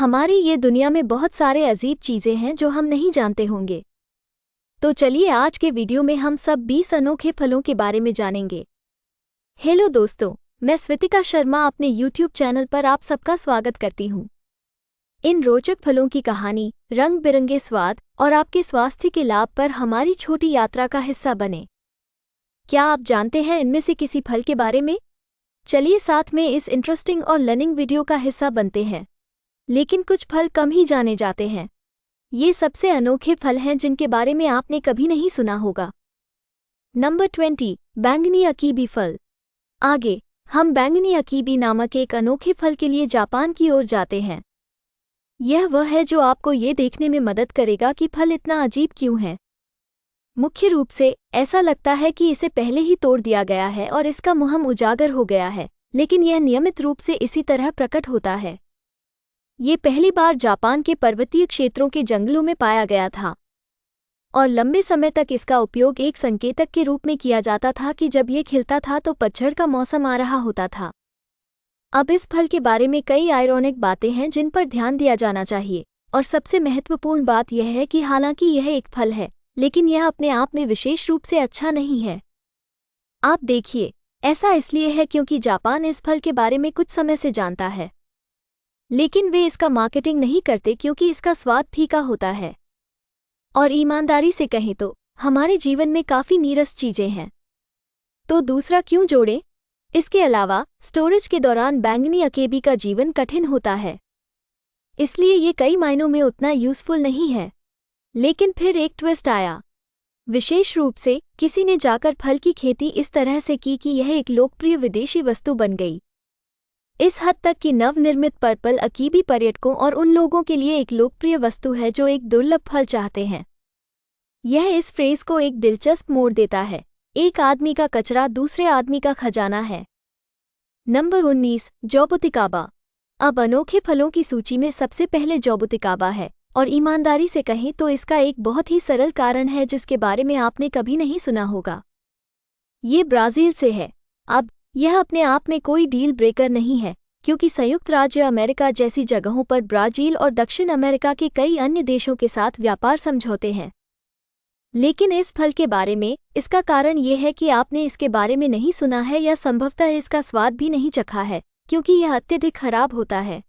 हमारी ये दुनिया में बहुत सारे अजीब चीज़ें हैं जो हम नहीं जानते होंगे। तो चलिए आज के वीडियो में हम सब 20 अनोखे फलों के बारे में जानेंगे। हेलो दोस्तों, मैं स्वितिका शर्मा अपने यूट्यूब चैनल पर आप सबका स्वागत करती हूँ। इन रोचक फलों की कहानी, रंग बिरंगे स्वाद और आपके स्वास्थ्य के लाभ पर हमारी छोटी यात्रा का हिस्सा बने। क्या आप जानते हैं इनमें से किसी फल के बारे में? चलिए साथ में इस इंटरेस्टिंग और लर्निंग वीडियो का हिस्सा बनते हैं। लेकिन कुछ फल कम ही जाने जाते हैं। ये सबसे अनोखे फल हैं जिनके बारे में आपने कभी नहीं सुना होगा। नंबर 20, बैंगनी अकीबी फल। आगे हम बैंगनी अकीबी नामक एक अनोखे फल के लिए जापान की ओर जाते हैं। यह वह है जो आपको ये देखने में मदद करेगा कि फल इतना अजीब क्यों है। मुख्य रूप से ऐसा लगता है कि इसे पहले ही तोड़ दिया गया है और इसका मुहम उजागर हो गया है, लेकिन यह नियमित रूप से इसी तरह प्रकट होता है। ये पहली बार जापान के पर्वतीय क्षेत्रों के जंगलों में पाया गया था और लंबे समय तक इसका उपयोग एक संकेतक के रूप में किया जाता था कि जब ये खिलता था तो पतझड़ का मौसम आ रहा होता था। अब इस फल के बारे में कई आयरॉनिक बातें हैं जिन पर ध्यान दिया जाना चाहिए, और सबसे महत्वपूर्ण बात यह है कि हालांकि यह एक फल है, लेकिन यह अपने आप में विशेष रूप से अच्छा नहीं है। आप देखिए, ऐसा इसलिए है क्योंकि जापान इस फल के बारे में कुछ समय से जानता है, लेकिन वे इसका मार्केटिंग नहीं करते क्योंकि इसका स्वाद फीका होता है। और ईमानदारी से कहें तो हमारे जीवन में काफ़ी नीरस चीज़ें हैं, तो दूसरा क्यों जोड़ें? इसके अलावा स्टोरेज के दौरान बैंगनी अकेबी का जीवन कठिन होता है, इसलिए ये कई मायनों में उतना यूज़फुल नहीं है। लेकिन फिर एक ट्विस्ट आया। विशेष रूप से किसी ने जाकर फल की खेती इस तरह से की कि यह एक लोकप्रिय विदेशी वस्तु बन गई। इस हद तक कि नवनिर्मित पर्पल अकीबी पर्यटकों और उन लोगों के लिए एक लोकप्रिय वस्तु है जो एक दुर्लभ फल चाहते हैं। यह इस फ्रेज को एक दिलचस्प मोड़ देता है, एक आदमी का कचरा दूसरे आदमी का खजाना है। नंबर 19, जौबुतिकाबा। अब अनोखे फलों की सूची में सबसे पहले जौबुतिकाबा है, और ईमानदारी से कहें तो इसका एक बहुत ही सरल कारण है जिसके बारे में आपने कभी नहीं सुना होगा। ये ब्राज़ील से है। अब यह अपने आप में कोई डील ब्रेकर नहीं है, क्योंकि संयुक्त राज्य अमेरिका जैसी जगहों पर ब्राज़ील और दक्षिण अमेरिका के कई अन्य देशों के साथ व्यापार समझौते हैं। लेकिन इस फल के बारे में इसका कारण ये है कि आपने इसके बारे में नहीं सुना है या संभवतः इसका स्वाद भी नहीं चखा है, क्योंकि यह अत्यधिक खराब होता है।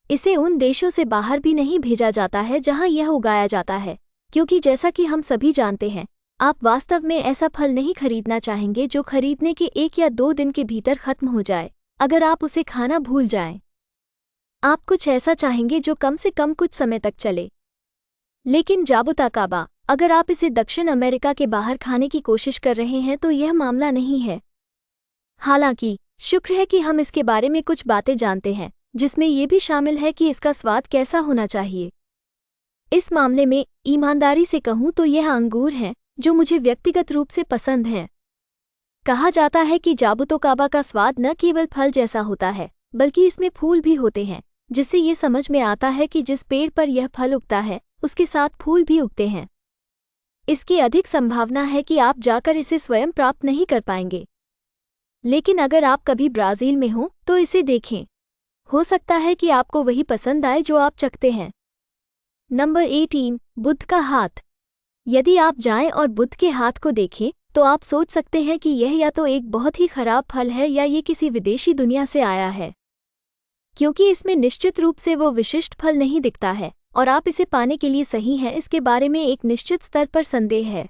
इसे उन देशों से बाहर भी नहीं भेजा जाता है जहां यह उगाया जाता है, क्योंकि जैसा कि हम सभी जानते हैं, आप वास्तव में ऐसा फल नहीं खरीदना चाहेंगे जो खरीदने के 1 या 2 दिन के भीतर खत्म हो जाए, अगर आप उसे खाना भूल जाएं। आप कुछ ऐसा चाहेंगे जो कम से कम कुछ समय तक चले। लेकिन जाबुतिकाबा, अगर आप इसे दक्षिण अमेरिका के बाहर खाने की कोशिश कर रहे हैं तो यह मामला नहीं है। हालांकि शुक्र है कि हम इसके बारे में कुछ बातें जानते हैं, जिसमें यह भी शामिल है कि इसका स्वाद कैसा होना चाहिए। इस मामले में ईमानदारी से कहूँ तो यह अंगूर हैं जो मुझे व्यक्तिगत रूप से पसंद हैं। कहा जाता है कि जाबुतिकाबा का स्वाद न केवल फल जैसा होता है, बल्कि इसमें फूल भी होते हैं, जिससे ये समझ में आता है कि जिस पेड़ पर यह फल उगता है उसके साथ फूल भी उगते हैं। इसकी अधिक संभावना है कि आप जाकर इसे स्वयं प्राप्त नहीं कर पाएंगे, लेकिन अगर आप कभी ब्राज़ील में हो तो इसे देखें। हो सकता है कि आपको वही पसंद आए जो आप चखते हैं। नंबर 18, बुद्ध का हाथ। यदि आप जाएं और बुद्ध के हाथ को देखें तो आप सोच सकते हैं कि यह या तो एक बहुत ही खराब फल है या ये किसी विदेशी दुनिया से आया है, क्योंकि इसमें निश्चित रूप से वो विशिष्ट फल नहीं दिखता है और आप इसे पाने के लिए सही हैं इसके बारे में एक निश्चित स्तर पर संदेह है।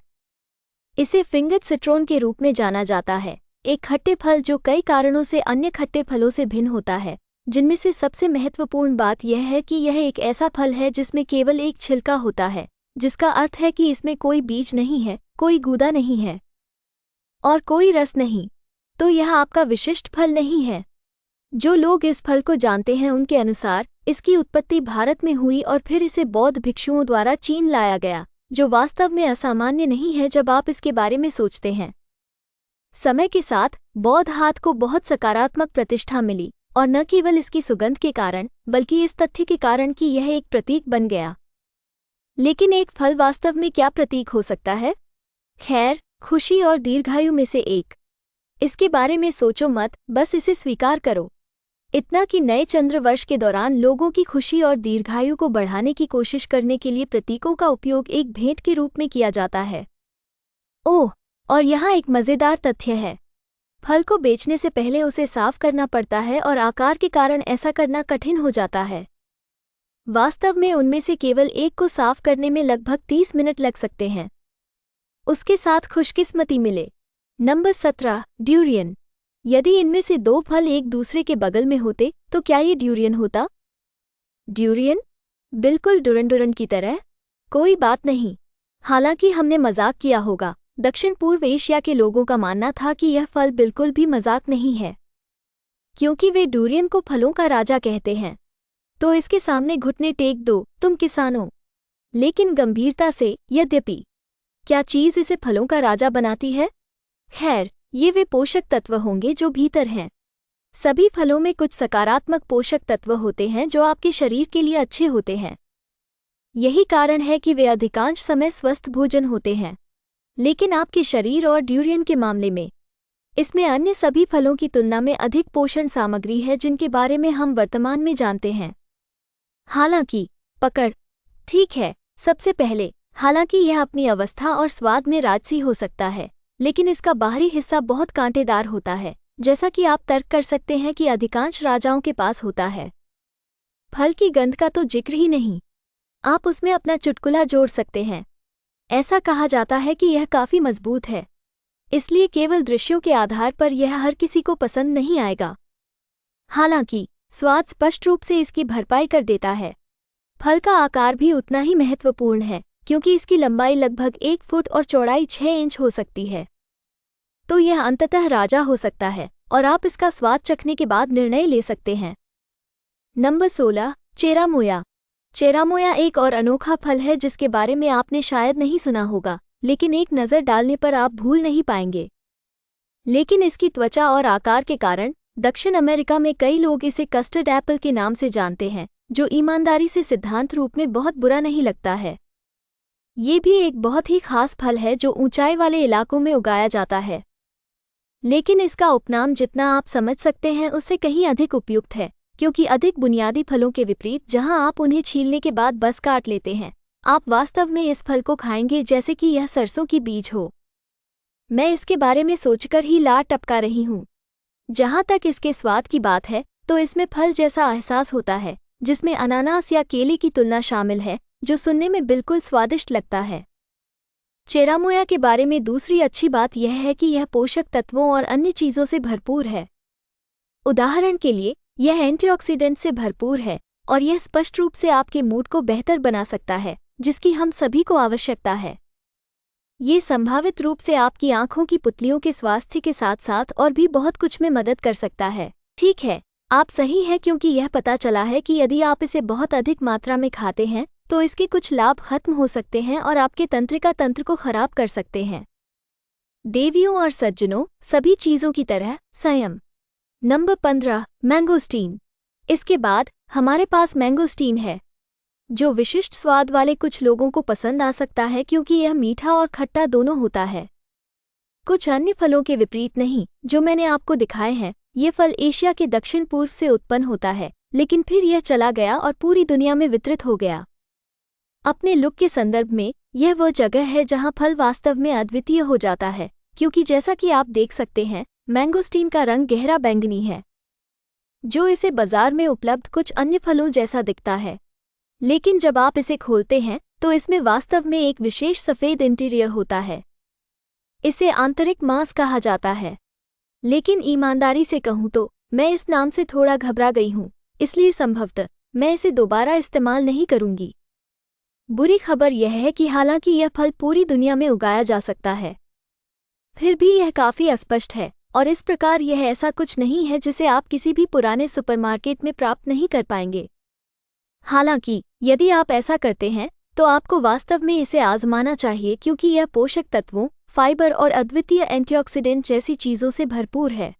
इसे फिंगर्ड सिट्रोन के रूप में जाना जाता है, एक खट्टे फल जो कई कारणों से अन्य खट्टे फलों से भिन्न होता है, जिनमें से सबसे महत्वपूर्ण बात यह है कि यह एक ऐसा फल है जिसमें केवल एक छिलका होता है, जिसका अर्थ है कि इसमें कोई बीज नहीं है, कोई गूदा नहीं है और कोई रस नहीं। तो यह आपका विशिष्ट फल नहीं है। जो लोग इस फल को जानते हैं उनके अनुसार इसकी उत्पत्ति भारत में हुई और फिर इसे बौद्ध भिक्षुओं द्वारा चीन लाया गया, जो वास्तव में असामान्य नहीं है जब आप इसके बारे में सोचते हैं। समय के साथ बौद्ध हाथ को बहुत सकारात्मक प्रतिष्ठा मिली, और न केवल इसकी सुगंध के कारण बल्कि इस तथ्य के कारण कि यह एक प्रतीक बन गया। लेकिन एक फल वास्तव में क्या प्रतीक हो सकता है? खैर, खुशी और दीर्घायु में से एक। इसके बारे में सोचो मत, बस इसे स्वीकार करो। इतना कि नए चंद्र वर्ष के दौरान लोगों की खुशी और दीर्घायु को बढ़ाने की कोशिश करने के लिए प्रतीकों का उपयोग एक भेंट के रूप में किया जाता है। ओह, और यहाँ एक मज़ेदार तथ्य है। फल को बेचने से पहले उसे साफ करना पड़ता है और आकार के कारण ऐसा करना कठिन हो जाता है। वास्तव में उनमें से केवल एक को साफ करने में लगभग 30 मिनट लग सकते हैं। उसके साथ खुशकिस्मती मिले। Number 17, durian. यदि इनमें से दो फल एक दूसरे के बगल में होते तो क्या ये ड्यूरियन होता? ड्यूरियन? बिल्कुल डुरन की तरह? कोई बात नहीं। हालांकि हमने मजाक किया होगा। दक्षिण पूर्व एशिया के लोगों का मानना था कि यह फल बिल्कुल भी मजाक नहीं है, क्योंकि वे डूरियन को फलों का राजा कहते हैं। तो इसके सामने घुटने टेक दो तुम किसानों। लेकिन गंभीरता से, यद्यपि, क्या चीज़ इसे फलों का राजा बनाती है? खैर, ये वे पोषक तत्व होंगे जो भीतर हैं। सभी फलों में कुछ सकारात्मक पोषक तत्व होते हैं जो आपके शरीर के लिए अच्छे होते हैं। यही कारण है कि वे अधिकांश समय स्वस्थ भोजन होते हैं। लेकिन आपके शरीर और ड्यूरियन के मामले में, इसमें अन्य सभी फलों की तुलना में अधिक पोषण सामग्री है जिनके बारे में हम वर्तमान में जानते हैं। हालांकि, पकड़, ठीक है, सबसे पहले, हालांकि यह अपनी अवस्था और स्वाद में राजसी हो सकता है, लेकिन इसका बाहरी हिस्सा बहुत कांटेदार होता है, जैसा कि आप तर्क कर सकते हैं कि अधिकांश राजाओं के पास होता है। फल की गंध का तो जिक्र ही नहीं। आप उसमें अपना चुटकुला जोड़ सकते हैं। ऐसा कहा जाता है कि यह काफ़ी मजबूत है, इसलिए केवल दृश्यों के आधार पर यह हर किसी को पसंद नहीं आएगा। हालांकि, स्वाद स्पष्ट रूप से इसकी भरपाई कर देता है। फल का आकार भी उतना ही महत्वपूर्ण है, क्योंकि इसकी लंबाई लगभग 1 फुट और चौड़ाई 6 इंच हो सकती है। तो यह अंततः राजा हो सकता है, और आप इसका स्वाद चखने के बाद निर्णय ले सकते हैं। नंबर 16, चेरामोया। चेरामोया एक और अनोखा फल है जिसके बारे में आपने शायद नहीं सुना होगा, लेकिन एक नज़र डालने पर आप भूल नहीं पाएंगे। लेकिन इसकी त्वचा और आकार के कारण दक्षिण अमेरिका में कई लोग इसे कस्टर्ड एप्पल के नाम से जानते हैं, जो ईमानदारी से सिद्धांत रूप में बहुत बुरा नहीं लगता है। ये भी एक बहुत ही खास फल है जो ऊंचाई वाले इलाकों में उगाया जाता है। लेकिन इसका उपनाम जितना आप समझ सकते हैं उससे कहीं अधिक उपयुक्त है, क्योंकि अधिक बुनियादी फलों के विपरीत जहां आप उन्हें छीलने के बाद बस काट लेते हैं, आप वास्तव में इस फल को खाएंगे जैसे कि यह सरसों की बीज हो। मैं इसके बारे में सोचकर ही लार टपका रही हूँ। जहाँ तक इसके स्वाद की बात है, तो इसमें फल जैसा एहसास होता है, जिसमें अनानास या केले की तुलना शामिल है, जो सुनने में बिल्कुल स्वादिष्ट लगता है। चेरामोया के बारे में दूसरी अच्छी बात यह है कि यह पोषक तत्वों और अन्य चीज़ों से भरपूर है। उदाहरण के लिए, यह एंटीऑक्सीडेंट से भरपूर है, और यह स्पष्ट रूप से आपके मूड को बेहतर बना सकता है, जिसकी हम सभी को आवश्यकता है। ये संभावित रूप से आपकी आंखों की पुतलियों के स्वास्थ्य के साथ साथ और भी बहुत कुछ में मदद कर सकता है। ठीक है, आप सही हैं, क्योंकि यह पता चला है कि यदि आप इसे बहुत अधिक मात्रा में खाते हैं तो इसके कुछ लाभ खत्म हो सकते हैं और आपके तंत्रिका तंत्र को खराब कर सकते हैं। देवियों और सज्जनों, सभी चीज़ों की तरह संयम। Number 15, mangosteen. इसके बाद हमारे पास मैंगोस्टीन है, जो विशिष्ट स्वाद वाले कुछ लोगों को पसंद आ सकता है क्योंकि यह मीठा और खट्टा दोनों होता है। कुछ अन्य फलों के विपरीत नहीं, जो मैंने आपको दिखाए हैं, ये फल एशिया के दक्षिण पूर्व से उत्पन्न होता है, लेकिन फिर यह चला गया और पूरी दुनिया में वितरित हो गया। अपने लुक के संदर्भ में यह वह जगह है जहां फल वास्तव में अद्वितीय हो जाता है, क्योंकि जैसा कि आप देख सकते हैं, मैंगोस्टीन का रंग गहरा बैंगनी है, जो इसे बाजार में उपलब्ध कुछ अन्य फलों जैसा दिखता है। लेकिन जब आप इसे खोलते हैं तो इसमें वास्तव में एक विशेष सफ़ेद इंटीरियर होता है। इसे आंतरिक मांस कहा जाता है। लेकिन ईमानदारी से कहूँ तो मैं इस नाम से थोड़ा घबरा गई हूँ, इसलिए संभवतः मैं इसे दोबारा इस्तेमाल नहीं करूँगी। बुरी खबर यह है कि हालांकि यह फल पूरी दुनिया में उगाया जा सकता है, फिर भी यह काफ़ी अस्पष्ट है, और इस प्रकार यह ऐसा कुछ नहीं है जिसे आप किसी भी पुराने सुपरमार्केट में प्राप्त नहीं कर पाएंगे। हालांकि यदि आप ऐसा करते हैं तो आपको वास्तव में इसे आजमाना चाहिए, क्योंकि यह पोषक तत्वों, फाइबर और अद्वितीय एंटीऑक्सीडेंट जैसी चीज़ों से भरपूर है,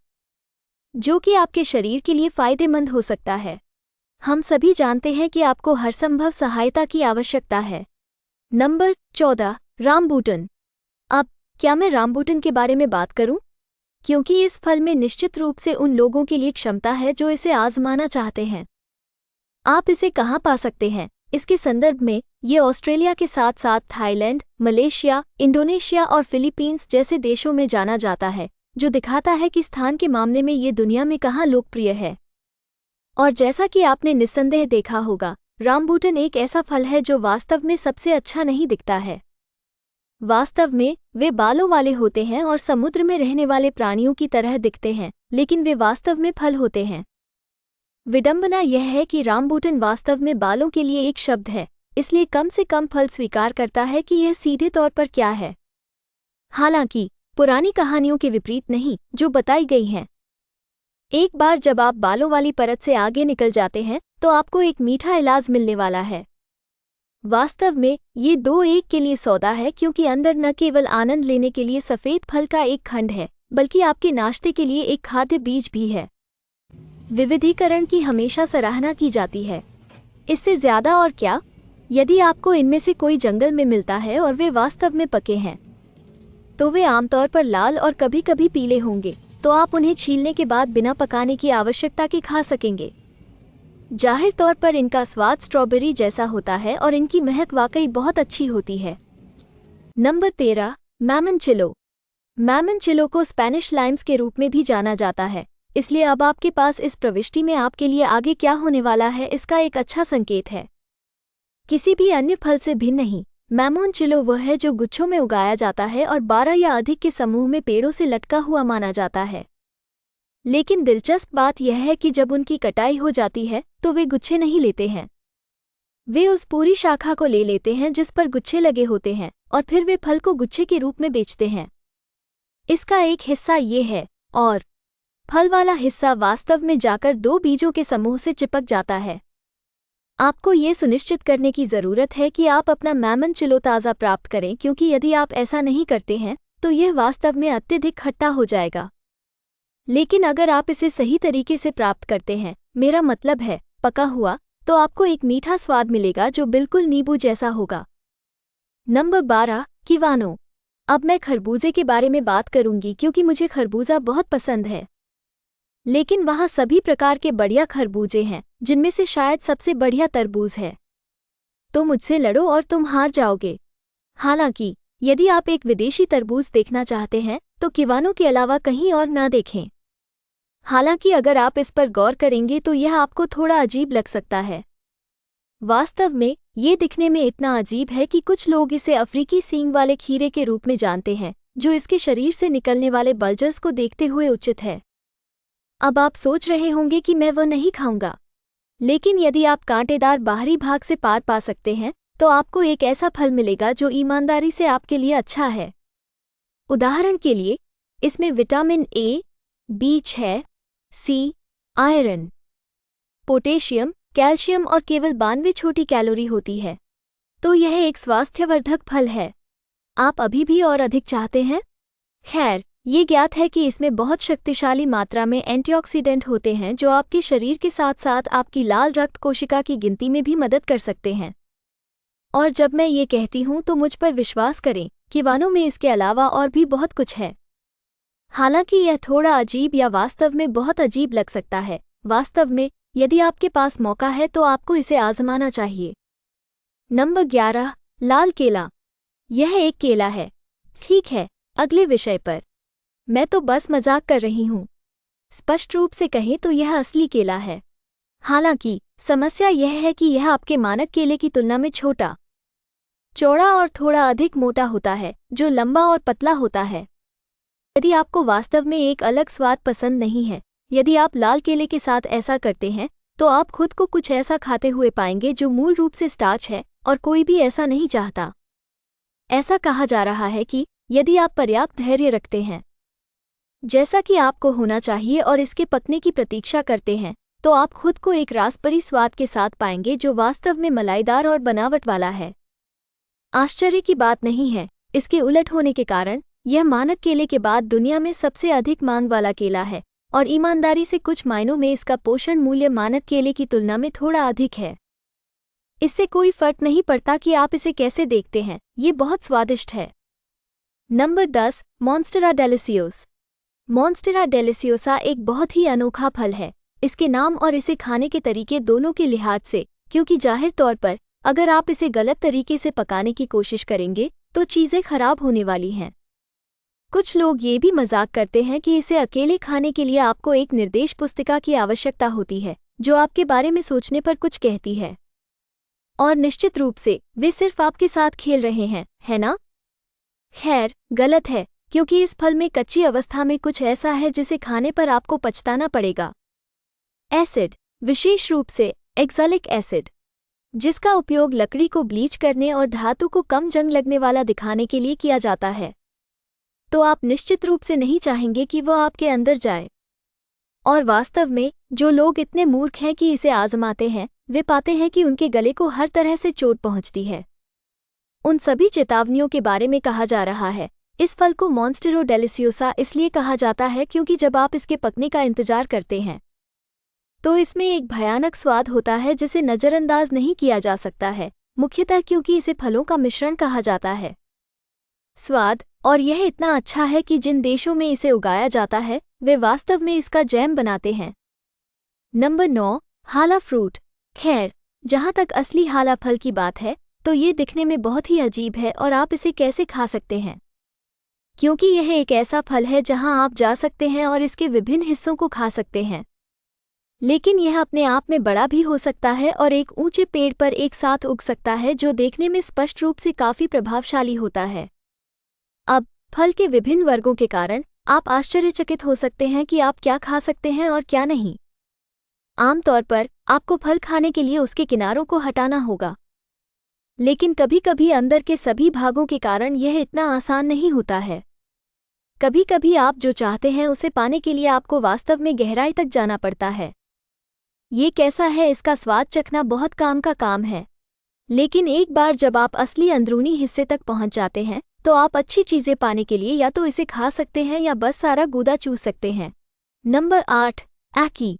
जो कि आपके शरीर के लिए फ़ायदेमंद हो सकता है। हम सभी जानते हैं कि आपको हर संभव सहायता की आवश्यकता है। Number 14, rambutan. अब क्या मैं रामबूटन के बारे में बात करूं? क्योंकि इस फल में निश्चित रूप से उन लोगों के लिए क्षमता है जो इसे आजमाना चाहते हैं। आप इसे कहाँ पा सकते हैं? इसके संदर्भ में ये ऑस्ट्रेलिया के साथ साथ थाईलैंड, मलेशिया, इंडोनेशिया और फिलीपींस जैसे देशों में जाना जाता है, जो दिखाता है कि स्थान के मामले में ये दुनिया में कहाँ लोकप्रिय है। और जैसा कि आपने निस्संदेह देखा होगा, रामबूटन एक ऐसा फल है जो वास्तव में सबसे अच्छा नहीं दिखता है। वास्तव में वे बालों वाले होते हैं और समुद्र में रहने वाले प्राणियों की तरह दिखते हैं, लेकिन वे वास्तव में फल होते हैं। विडंबना यह है कि रामबूटन वास्तव में बालों के लिए एक शब्द है, इसलिए कम से कम फल स्वीकार करता है कि यह सीधे तौर पर क्या है। हालांकि पुरानी कहानियों के विपरीत नहीं जो बताई गई हैं। एक बार जब आप बालों वाली परत से आगे निकल जाते हैं तो आपको एक मीठा इलाज मिलने वाला है। वास्तव में ये दो एक के लिए सौदा है, क्योंकि अंदर न केवल आनंद लेने के लिए सफ़ेद फल का एक खंड है, बल्कि आपके नाश्ते के लिए एक खाद्य बीज भी है। विविधीकरण की हमेशा सराहना की जाती है। इससे ज़्यादा और क्या? यदि आपको इनमें से कोई जंगल में मिलता है और वे वास्तव में पके हैं, तो वे आमतौर पर लाल और कभी कभी पीले होंगे, तो आप उन्हें छीलने के बाद बिना पकाने की आवश्यकता के खा सकेंगे। जाहिर तौर पर इनका स्वाद स्ट्रॉबेरी जैसा होता है और इनकी महक वाकई बहुत अच्छी होती है। नंबर 13, मैमनचिलो। मैमनचिलो को स्पेनिश लाइम्स के रूप में भी जाना जाता है, इसलिए अब आपके पास इस प्रविष्टि में आपके लिए आगे क्या होने वाला है इसका एक अच्छा संकेत है। किसी भी अन्य फल से भिन्न नहीं, मैमनचिलो वह है जो गुच्छों में उगाया जाता है और 12 या अधिक के समूह में पेड़ों से लटका हुआ माना जाता है। लेकिन दिलचस्प बात यह है कि जब उनकी कटाई हो जाती है तो वे गुच्छे नहीं लेते हैं। वे उस पूरी शाखा को ले लेते हैं जिस पर गुच्छे लगे होते हैं और फिर वे फल को गुच्छे के रूप में बेचते हैं। इसका एक हिस्सा ये है और फल वाला हिस्सा वास्तव में जाकर दो बीजों के समूह से चिपक जाता है। आपको ये सुनिश्चित करने की ज़रूरत है कि आप अपना मैमनचिलो ताज़ा प्राप्त करें, क्योंकि यदि आप ऐसा नहीं करते हैं तो यह वास्तव में अत्यधिक खट्टा हो जाएगा। लेकिन अगर आप इसे सही तरीके से प्राप्त करते हैं, मेरा मतलब है पका हुआ, तो आपको एक मीठा स्वाद मिलेगा जो बिल्कुल नींबू जैसा होगा। नंबर 12, किवानो। अब मैं खरबूजे के बारे में बात करूंगी क्योंकि मुझे खरबूजा बहुत पसंद है। लेकिन वहाँ सभी प्रकार के बढ़िया खरबूजे हैं, जिनमें से शायद सबसे बढ़िया तरबूज है। तो मुझसे लड़ो और तुम हार जाओगे। हालांकि यदि आप एक विदेशी तरबूज देखना चाहते हैं तो किवानो के अलावा कहीं और ना देखें। हालांकि अगर आप इस पर गौर करेंगे तो यह आपको थोड़ा अजीब लग सकता है। वास्तव में ये दिखने में इतना अजीब है कि कुछ लोग इसे अफ्रीकी सींग वाले खीरे के रूप में जानते हैं, जो इसके शरीर से निकलने वाले बल्जर्स को देखते हुए उचित है। अब आप सोच रहे होंगे कि मैं वह नहीं खाऊंगा, लेकिन यदि आप कांटेदार बाहरी भाग से पार पा सकते हैं तो आपको एक ऐसा फल मिलेगा जो ईमानदारी से आपके लिए अच्छा है। उदाहरण के लिए, इसमें vitamin A, B6, C, iron, potassium, calcium और केवल 92 छोटी कैलोरी होती है। तो यह एक स्वास्थ्यवर्धक फल है। आप अभी भी और अधिक चाहते हैं? खैर, ये ज्ञात है कि इसमें बहुत शक्तिशाली मात्रा में एंटीऑक्सीडेंट होते हैं जो आपके शरीर के साथ साथ आपकी लाल रक्त कोशिका की गिनती में भी मदद कर सकते हैं। और जब मैं ये कहती हूँ तो मुझ पर विश्वास करें, किवानो में इसके अलावा और भी बहुत कुछ है। हालांकि यह थोड़ा अजीब या वास्तव में बहुत अजीब लग सकता है, वास्तव में यदि आपके पास मौका है तो आपको इसे आजमाना चाहिए। नंबर 11, लाल केला। यह एक केला है। ठीक है, अगले विषय पर। मैं तो बस मजाक कर रही हूँ। स्पष्ट रूप से कहें तो यह असली केला है। हालांकि समस्या यह है कि यह आपके मानक केले की तुलना में छोटा, चौड़ा और थोड़ा अधिक मोटा होता है, जो लंबा और पतला होता है। यदि आपको वास्तव में एक अलग स्वाद पसंद नहीं है, यदि आप लाल केले के साथ ऐसा करते हैं, तो आप खुद को कुछ ऐसा खाते हुए पाएंगे जो मूल रूप से स्टार्च है, और कोई भी ऐसा नहीं चाहता। ऐसा कहा जा रहा है कि यदि आप पर्याप्त धैर्य रखते हैं, जैसा कि आपको होना चाहिए, और इसके पकने की प्रतीक्षा करते हैं, तो आप खुद को एक रास्पबेरी स्वाद के साथ पाएंगे जो वास्तव में मलाईदार और बनावट वाला है। आश्चर्य की बात नहीं है, इसके उलट होने के कारण यह मानक केले के बाद दुनिया में सबसे अधिक मांग वाला केला है, और ईमानदारी से कुछ मायनों में इसका पोषण मूल्य मानक केले की तुलना में थोड़ा अधिक है। इससे कोई फर्क नहीं पड़ता कि आप इसे कैसे देखते हैं, ये बहुत स्वादिष्ट है। Number 10, Monstera deliciosa. Monstera deliciosa एक बहुत ही अनोखा फल है इसके नाम और इसे खाने के तरीके दोनों के लिहाज से, क्योंकि जाहिर तौर पर अगर आप इसे गलत तरीके से पकाने की कोशिश करेंगे तो चीज़ें खराब होने वाली हैं। कुछ लोग ये भी मजाक करते हैं कि इसे अकेले खाने के लिए आपको एक निर्देश पुस्तिका की आवश्यकता होती है जो आपके बारे में सोचने पर कुछ कहती है। और निश्चित रूप से वे सिर्फ आपके साथ खेल रहे हैं, है ना? खैर, गलत है, क्योंकि इस फल में कच्ची अवस्था में कुछ ऐसा है जिसे खाने पर आपको पछताना पड़ेगा। एसिड, विशेष रूप से एक्सैलिक एसिड, जिसका उपयोग लकड़ी को ब्लीच करने और धातु को कम जंग लगने वाला दिखाने के लिए किया जाता है। तो आप निश्चित रूप से नहीं चाहेंगे कि वह आपके अंदर जाए। और वास्तव में जो लोग इतने मूर्ख हैं कि इसे आजमाते हैं, वे पाते हैं कि उनके गले को हर तरह से चोट पहुंचती है। उन सभी चेतावनियों के बारे में कहा जा रहा है। इस फल को मॉन्स्टेरा डेलिसियोसा इसलिए कहा जाता है क्योंकि जब आप इसके पकने का इंतजार करते हैं तो इसमें एक भयानक स्वाद होता है जिसे नज़रअंदाज नहीं किया जा सकता है, मुख्यतः क्योंकि इसे फलों का मिश्रण कहा जाता है। स्वाद, और यह इतना अच्छा है कि जिन देशों में इसे उगाया जाता है वे वास्तव में इसका जैम बनाते हैं। नंबर 9, हाला फ्रूट। खैर, जहाँ तक असली हाला फल की बात है तो ये दिखने में बहुत ही अजीब है और आप इसे कैसे खा सकते हैं, क्योंकि यह एक ऐसा फल है जहाँ आप जा सकते हैं और इसके विभिन्न हिस्सों को खा सकते हैं, लेकिन यह अपने आप में बड़ा भी हो सकता है और एक ऊंचे पेड़ पर एक साथ उग सकता है जो देखने में स्पष्ट रूप से काफी प्रभावशाली होता है। अब, फल के विभिन्न वर्गों के कारण आप आश्चर्यचकित हो सकते हैं कि आप क्या खा सकते हैं और क्या नहीं। आमतौर पर आपको फल खाने के लिए उसके किनारों को हटाना होगा, लेकिन कभी कभी अंदर के सभी भागों के कारण यह इतना आसान नहीं होता है। कभी कभी आप जो चाहते हैं उसे पाने के लिए आपको वास्तव में गहराई तक जाना पड़ता है। ये कैसा है इसका स्वाद चखना बहुत काम का काम है, लेकिन एक बार जब आप असली अंदरूनी हिस्से तक पहुंच जाते हैं तो आप अच्छी चीज़ें पाने के लिए या तो इसे खा सकते हैं या बस सारा गूदा चूस सकते हैं। नंबर 8, आकी।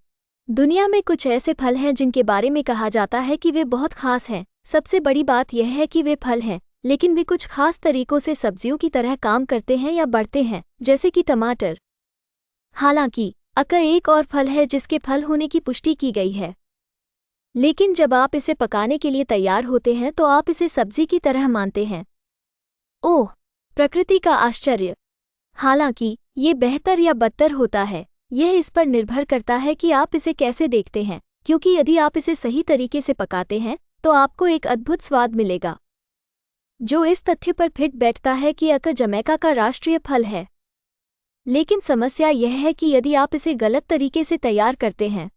दुनिया में कुछ ऐसे फल हैं जिनके बारे में कहा जाता है कि वे बहुत खास हैं। सबसे बड़ी बात यह है कि वे फल हैं, लेकिन वे कुछ खास तरीकों से सब्जियों की तरह काम करते हैं या बढ़ते हैं, जैसे कि टमाटर। हालांकि अक्का एक और फल है जिसके फल होने की पुष्टि की गई है, लेकिन जब आप इसे पकाने के लिए तैयार होते हैं तो आप इसे सब्जी की तरह मानते हैं। ओह, प्रकृति का आश्चर्य! हालांकि ये बेहतर या बदतर होता है, यह इस पर निर्भर करता है कि आप इसे कैसे देखते हैं, क्योंकि यदि आप इसे सही तरीके से पकाते हैं तो आपको एक अद्भुत स्वाद मिलेगा, जो इस तथ्य पर फिट बैठता है कि अक्का जमैका का राष्ट्रीय फल है। लेकिन समस्या यह है कि यदि आप इसे गलत तरीके से तैयार करते हैं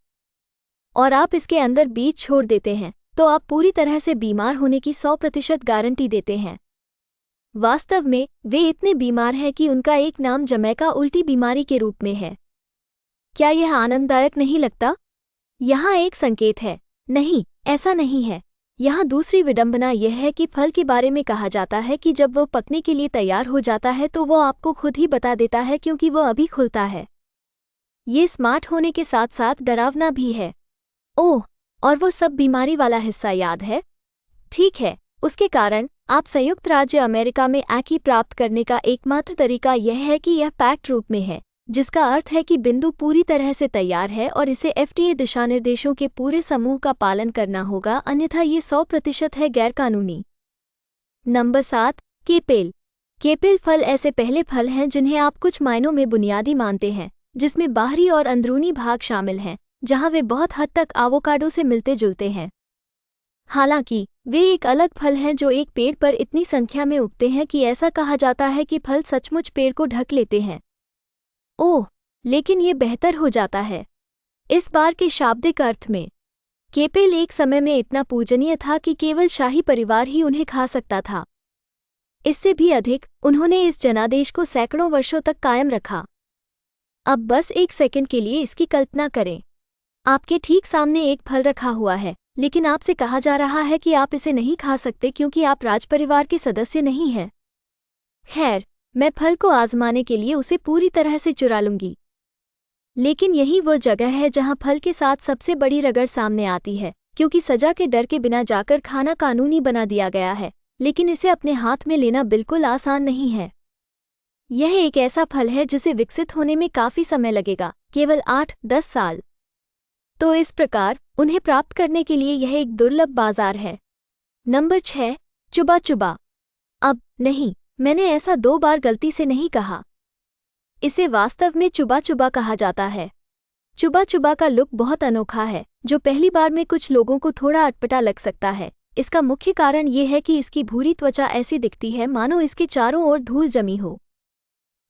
और आप इसके अंदर बीज छोड़ देते हैं तो आप पूरी तरह से बीमार होने की 100% गारंटी देते हैं। वास्तव में वे इतने बीमार हैं कि उनका एक नाम जमैका उल्टी बीमारी के रूप में है। क्या यह आनंददायक नहीं लगता? यहाँ एक संकेत है, नहीं, ऐसा नहीं है। यहाँ दूसरी विडंबना यह है कि फल के बारे में कहा जाता है कि जब वो पकने के लिए तैयार हो जाता है तो वो आपको खुद ही बता देता है क्योंकि वो अभी खुलता है। ये स्मार्ट होने के साथ साथ डरावना भी है। ओह, और वो सब बीमारी वाला हिस्सा याद है? ठीक है, उसके कारण आप संयुक्त राज्य अमेरिका में आकी प्राप्त करने का एकमात्र तरीका यह है कि यह पैक्ड रूप में है, जिसका अर्थ है कि बिंदु पूरी तरह से तैयार है और इसे FDA दिशानिर्देशों के पूरे समूह का पालन करना होगा, अन्यथा ये 100% है गैरकानूनी। Number 7, Keppel. केपेल फल ऐसे पहले फल हैं जिन्हें आप कुछ मायनों में बुनियादी मानते हैं, जिसमें बाहरी और अंदरूनी भाग शामिल हैं, जहां वे बहुत हद तक आवोकाडो से मिलते जुलते हैं। हालांकि वे एक अलग फल हैं जो एक पेड़ पर इतनी संख्या में उगते हैं कि ऐसा कहा जाता है कि फल सचमुच पेड़ को ढक लेते हैं। ओह, लेकिन ये बेहतर हो जाता है। इस बार के शाब्दिक अर्थ में केपेल एक समय में इतना पूजनीय था कि केवल शाही परिवार ही उन्हें खा सकता था। इससे भी अधिक, उन्होंने इस जनादेश को सैकड़ों वर्षों तक कायम रखा। अब बस एक सेकंड के लिए इसकी कल्पना करें। आपके ठीक सामने एक फल रखा हुआ है, लेकिन आपसे कहा जा रहा है कि आप इसे नहीं खा सकते क्योंकि आप राजपरिवार के सदस्य नहीं हैं। खैर, मैं फल को आजमाने के लिए उसे पूरी तरह से चुरा लूंगी। लेकिन यही वो जगह है जहां फल के साथ सबसे बड़ी रगड़ सामने आती है, क्योंकि सजा के डर के बिना जाकर खाना कानूनी बना दिया गया है, लेकिन इसे अपने हाथ में लेना बिल्कुल आसान नहीं है। यह एक ऐसा फल है जिसे विकसित होने में काफी समय लगेगा, केवल 8-10 साल। तो इस प्रकार उन्हें प्राप्त करने के लिए यह एक दुर्लभ बाजार है। नंबर 6, चुबा चुबा। अब नहीं, मैंने ऐसा 2 बार गलती से नहीं कहा। इसे वास्तव में चुबा चुबा कहा जाता है। चुबा चुबा का लुक बहुत अनोखा है, जो पहली बार में कुछ लोगों को थोड़ा अटपटा लग सकता है। इसका मुख्य कारण ये है कि इसकी भूरी त्वचा ऐसी दिखती है मानो इसके चारों ओर धूल जमी हो।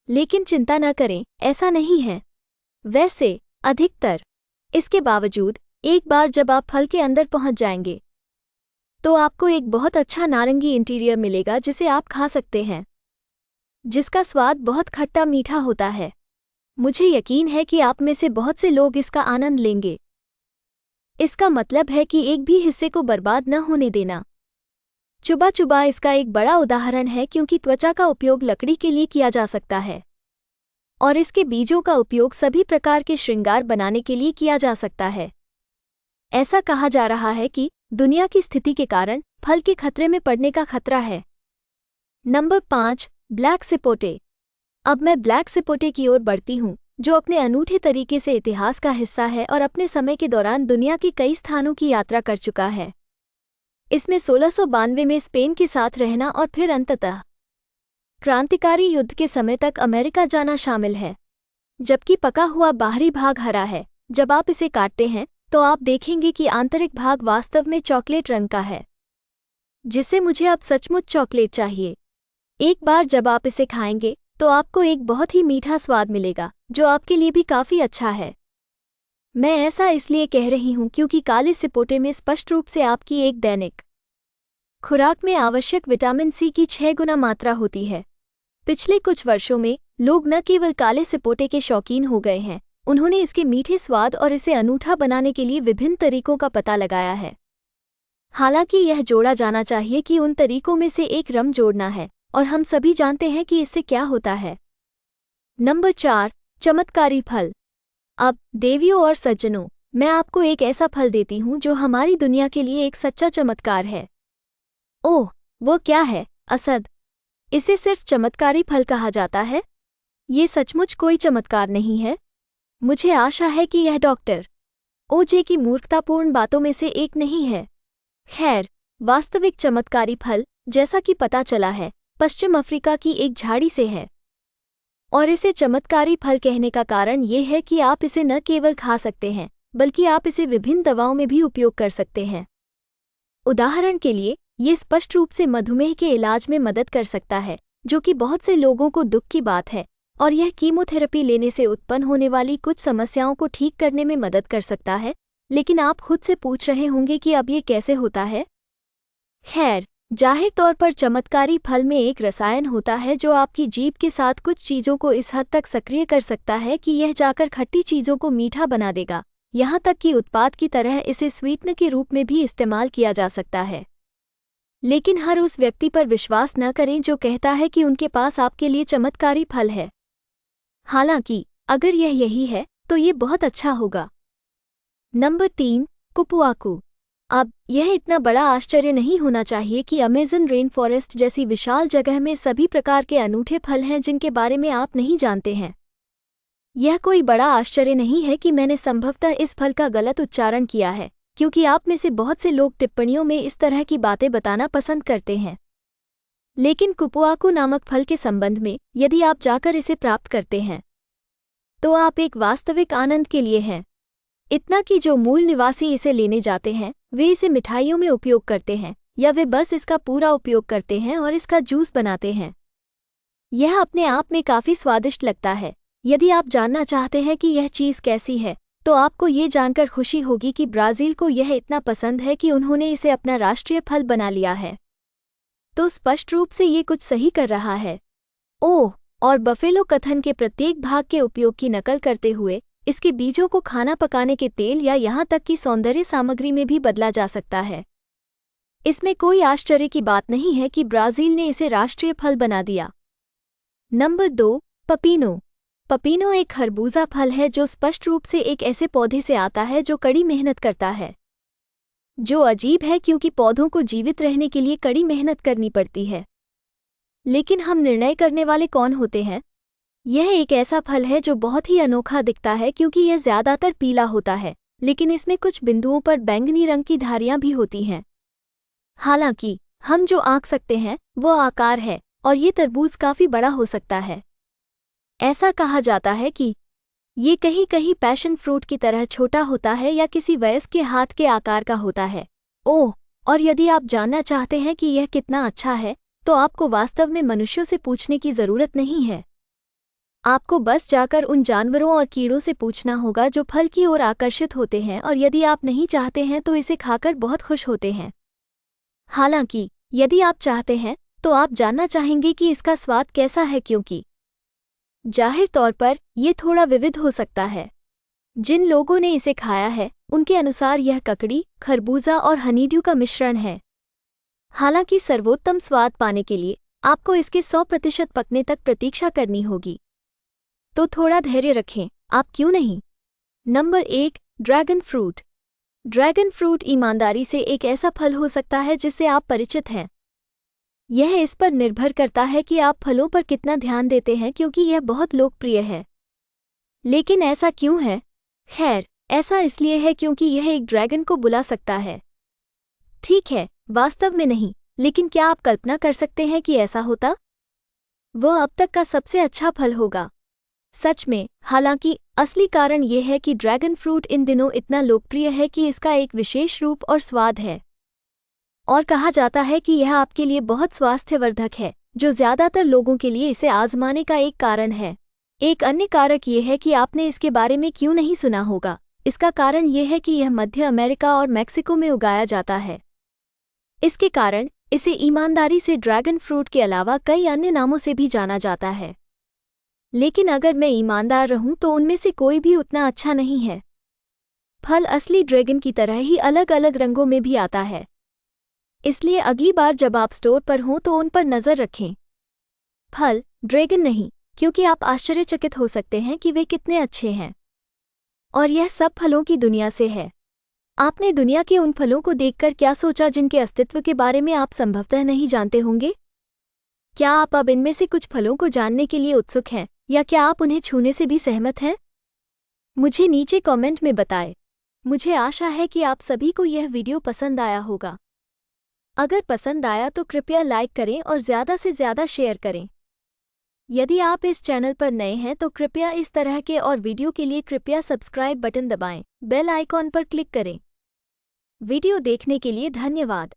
लेकिन चिंता न करें, ऐसा नहीं है। वैसे अधिकतर इसके बावजूद एक बार जब आप फल के अंदर पहुंच जाएंगे तो आपको एक बहुत अच्छा नारंगी इंटीरियर मिलेगा जिसे आप खा सकते हैं, जिसका स्वाद बहुत खट्टा मीठा होता है। मुझे यकीन है कि आप में से बहुत से लोग इसका आनंद लेंगे। इसका मतलब है कि एक भी हिस्से को बर्बाद न होने देना। चुबा चुबा इसका एक बड़ा उदाहरण है क्योंकि त्वचा का उपयोग लकड़ी के लिए किया जा सकता है और इसके बीजों का उपयोग सभी प्रकार के श्रृंगार बनाने के लिए किया जा सकता है। ऐसा कहा जा रहा है कि दुनिया की स्थिति के कारण फल के खतरे में पड़ने का खतरा है। Number 5, black sapote. अब मैं ब्लैक सिपोटे की ओर बढ़ती हूँ, जो अपने अनूठे तरीके से इतिहास का हिस्सा है और अपने समय के दौरान दुनिया के कई स्थानों की यात्रा कर चुका है। इसमें 1692 में स्पेन के साथ रहना और फिर अंततः क्रांतिकारी युद्ध के समय तक अमेरिका जाना शामिल है। जबकि पका हुआ बाहरी भाग हरा है, जब आप इसे काटते हैं तो आप देखेंगे कि आंतरिक भाग वास्तव में चॉकलेट रंग का है, जिससे मुझे अब सचमुच चॉकलेट चाहिए। एक बार जब आप इसे खाएंगे तो आपको एक बहुत ही मीठा स्वाद मिलेगा, जो आपके लिए भी काफी अच्छा है। मैं ऐसा इसलिए कह रही हूँ क्योंकि काले सिपोटे में स्पष्ट रूप से आपकी एक दैनिक खुराक में आवश्यक विटामिन सी की 6 गुना मात्रा होती है। पिछले कुछ वर्षों में लोग न केवल काले सिपोटे के शौकीन हो गए हैं, उन्होंने इसके मीठे स्वाद और इसे अनूठा बनाने के लिए विभिन्न तरीकों का पता लगाया है। हालांकि यह जोड़ा जाना चाहिए कि उन तरीकों में से एक रम जोड़ना है, और हम सभी जानते हैं कि इससे क्या होता है। नंबर 4, चमत्कारी फल। अब देवियों और सज्जनों, मैं आपको एक ऐसा फल देती हूँ जो हमारी दुनिया के लिए एक सच्चा चमत्कार है। ओह, वो क्या है? असद। इसे सिर्फ चमत्कारी फल कहा जाता है? ये सचमुच कोई चमत्कार नहीं है। मुझे आशा है कि यह डॉक्टर ओजे की मूर्खतापूर्ण बातों में से एक नहीं है। खैर, वास्तविक चमत्कारी फल, जैसा कि पता चला है, पश्चिम अफ्रीका की एक झाड़ी से है। और इसे चमत्कारी फल कहने का कारण ये है कि आप इसे न केवल खा सकते हैं, बल्कि आप इसे विभिन्न दवाओं में भी उपयोग कर सकते हैं। उदाहरण के लिए, ये स्पष्ट रूप से मधुमेह के इलाज में मदद कर सकता है, जो कि बहुत से लोगों को दुख की बात है, और यह कीमोथेरेपी लेने से उत्पन्न होने वाली कुछ समस्याओं को ठीक करने में मदद कर सकता है। लेकिन आप खुद से पूछ रहे होंगे कि अब ये कैसे होता है? खैर, जाहिर तौर पर चमत्कारी फल में एक रसायन होता है जो आपकी जीभ के साथ कुछ चीज़ों को इस हद तक सक्रिय कर सकता है कि यह जाकर खट्टी चीज़ों को मीठा बना देगा, यहाँ तक कि उत्पाद की तरह इसे स्वीटनर के रूप में भी इस्तेमाल किया जा सकता है। लेकिन हर उस व्यक्ति पर विश्वास न करें जो कहता है कि उनके पास आपके लिए चमत्कारी फल है। हालांकि अगर यह यही है तो ये बहुत अच्छा होगा। नंबर 3, कुपुआकू। अब यह इतना बड़ा आश्चर्य नहीं होना चाहिए कि अमेज़न रेन फॉरेस्ट जैसी विशाल जगह में सभी प्रकार के अनूठे फल हैं जिनके बारे में आप नहीं जानते हैं। यह कोई बड़ा आश्चर्य नहीं है कि मैंने संभवतः इस फल का गलत उच्चारण किया है, क्योंकि आप में से बहुत से लोग टिप्पणियों में इस तरह की बातें बताना पसंद करते हैं। लेकिन कुपुआकू नामक फल के संबंध में, यदि आप जाकर इसे प्राप्त करते हैं तो आप एक वास्तविक आनंद के लिए हैं। इतना कि जो मूल निवासी इसे लेने जाते हैं वे इसे मिठाइयों में उपयोग करते हैं, या वे बस इसका पूरा उपयोग करते हैं और इसका जूस बनाते हैं। यह अपने आप में काफ़ी स्वादिष्ट लगता है। यदि आप जानना चाहते हैं कि यह चीज़ कैसी है, तो आपको ये जानकर खुशी होगी कि ब्राज़ील को यह इतना पसंद है कि उन्होंने इसे अपना राष्ट्रीय फल बना लिया है। तो स्पष्ट रूप से ये कुछ सही कर रहा है। ओह, और बफेलो कथन के प्रत्येक भाग के उपयोग की नकल करते हुए इसके बीजों को खाना पकाने के तेल या यहाँ तक कि सौंदर्य सामग्री में भी बदला जा सकता है। इसमें कोई आश्चर्य की बात नहीं है कि ब्राज़ील ने इसे राष्ट्रीय फल बना दिया। नंबर 2, पपीनो। पपीनो एक खरबूजा फल है जो स्पष्ट रूप से एक ऐसे पौधे से आता है जो कड़ी मेहनत करता है, जो अजीब है क्योंकि पौधों को जीवित रहने के लिए कड़ी मेहनत करनी पड़ती है। लेकिन हम निर्णय करने वाले कौन होते हैं? यह एक ऐसा फल है जो बहुत ही अनोखा दिखता है क्योंकि यह ज़्यादातर पीला होता है, लेकिन इसमें कुछ बिंदुओं पर बैंगनी रंग की धारियां भी होती हैं। हालांकि हम जो आंक सकते हैं वो आकार है और ये तरबूज काफ़ी बड़ा हो सकता है। ऐसा कहा जाता है कि ये कहीं कहीं पैशन फ्रूट की तरह छोटा होता है या किसी वयस्क के हाथ के आकार का होता है। ओह, और यदि आप जानना चाहते हैं कि यह कितना अच्छा है, तो आपको वास्तव में मनुष्यों से पूछने की ज़रूरत नहीं है। आपको बस जाकर उन जानवरों और कीड़ों से पूछना होगा जो फल की ओर आकर्षित होते हैं, और यदि आप नहीं चाहते हैं तो इसे खाकर बहुत खुश होते हैं। हालांकि यदि आप चाहते हैं तो आप जानना चाहेंगे कि इसका स्वाद कैसा है, क्योंकि जाहिर तौर पर यह थोड़ा विविध हो सकता है। जिन लोगों ने इसे खाया है उनके अनुसार यह ककड़ी, खरबूजा और हनीड्यू का मिश्रण है। हालांकि सर्वोत्तम स्वाद पाने के लिए आपको इसके 100% पकने तक प्रतीक्षा करनी होगी, तो थोड़ा धैर्य रखें, आप क्यों नहीं। Number 1, dragon fruit. Dragon fruit ईमानदारी से एक ऐसा फल हो सकता है जिससे आप परिचित हैं। यह इस पर निर्भर करता है कि आप फलों पर कितना ध्यान देते हैं, क्योंकि यह बहुत लोकप्रिय है। लेकिन ऐसा क्यों है? खैर, ऐसा इसलिए है क्योंकि यह एक ड्रैगन को बुला सकता है। ठीक है, वास्तव में नहीं, लेकिन क्या आप कल्पना कर सकते हैं कि ऐसा होता? वह अब तक का सबसे अच्छा फल होगा। सच में, हालांकि असली कारण यह है कि ड्रैगन फ्रूट इन दिनों इतना लोकप्रिय है कि इसका एक विशेष रूप और स्वाद है। और कहा जाता है कि यह आपके लिए बहुत स्वास्थ्यवर्धक है, जो ज़्यादातर लोगों के लिए इसे आजमाने का एक कारण है। एक अन्य कारक यह है कि आपने इसके बारे में क्यों नहीं सुना होगा। इसका कारण यह है कि यह मध्य अमेरिका और मैक्सिको में उगाया जाता है। इसके कारण इसे ईमानदारी से ड्रैगन फ्रूट के अलावा कई अन्य नामों से भी जाना जाता है। लेकिन अगर मैं ईमानदार रहूं तो उनमें से कोई भी उतना अच्छा नहीं है। फल असली ड्रैगन की तरह ही अलग अलग रंगों में भी आता है, इसलिए अगली बार जब आप स्टोर पर हों तो उन पर नज़र रखें। फल ड्रैगन नहीं, क्योंकि आप आश्चर्यचकित हो सकते हैं कि वे कितने अच्छे हैं। और यह सब फलों की दुनिया से है। आपने दुनिया के उन फलों को देखकर क्या सोचा जिनके अस्तित्व के बारे में आप संभवतः नहीं जानते होंगे? क्या आप अब इनमें से कुछ फलों को जानने के लिए उत्सुक हैं, या क्या आप उन्हें छूने से भी सहमत हैं? मुझे नीचे कमेंट में बताएं। मुझे आशा है कि आप सभी को यह वीडियो पसंद आया होगा। अगर पसंद आया तो कृपया लाइक करें और ज़्यादा से ज़्यादा शेयर करें। यदि आप इस चैनल पर नए हैं तो कृपया इस तरह के और वीडियो के लिए कृपया सब्सक्राइब बटन दबाएं, बेल आइकॉन पर क्लिक करें। वीडियो देखने के लिए धन्यवाद।